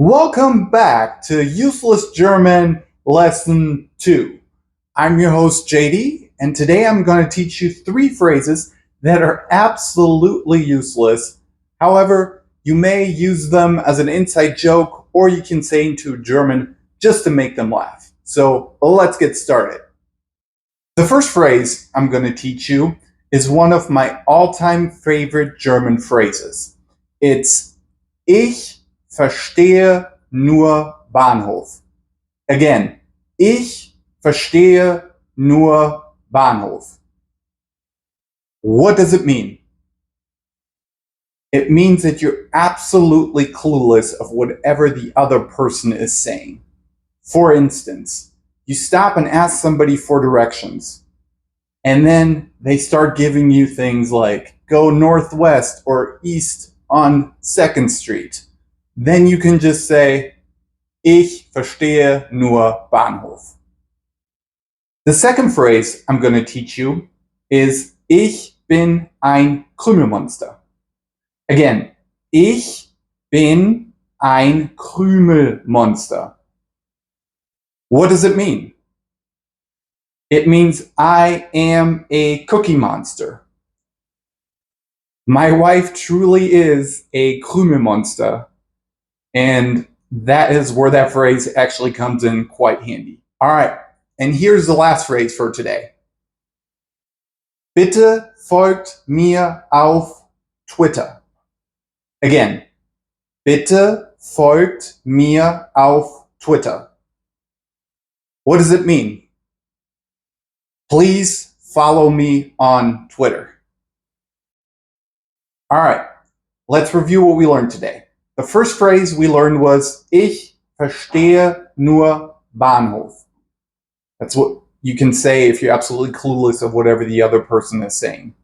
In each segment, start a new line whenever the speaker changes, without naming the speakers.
Welcome back to Useless German Lesson 2. I'm your host JD, and today I'm going to teach you 3 phrases that are absolutely useless. However, you may use them as an inside joke, or you can say into German just to make them laugh. So let's get started. The first phrase I'm going to teach you is one of my all-time favorite German phrases. It's Ich verstehe nur Bahnhof. Again, ich verstehe nur Bahnhof. What does it mean? It means that you're absolutely clueless of whatever the other person is saying. For instance, you stop and ask somebody for directions, and then they start giving you things like go northwest or east on 2nd Street. Then you can just say, Ich verstehe nur Bahnhof. The second phrase I'm going to teach you is Ich bin ein Krümelmonster. Again, ich bin ein Krümelmonster. What does it mean? It means I am a cookie monster. My wife truly is a Krümelmonster, and that is where that phrase actually comes in quite handy. All right, and here's the last phrase for today. Bitte folgt mir auf Twitter. Again, bitte folgt mir auf Twitter. What does it mean? Please follow me on Twitter. All right, let's review what we learned today. The first phrase we learned was Ich verstehe nur Bahnhof. That's what you can say if you're absolutely clueless of whatever the other person is saying.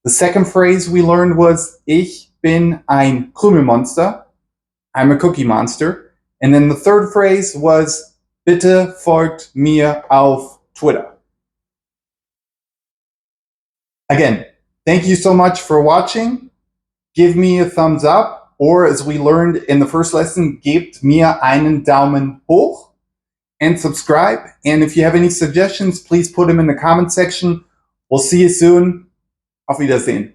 The second phrase we learned was Ich bin ein Krümelmonster. I'm a cookie monster. And then the third phrase was Bitte folgt mir auf Twitter. Again, thank you so much for watching. Give me a thumbs up, or as we learned in the first lesson, gebt mir einen Daumen hoch, and subscribe. And if you have any suggestions, please put them in the comment section. We'll see you soon. Auf Wiedersehen.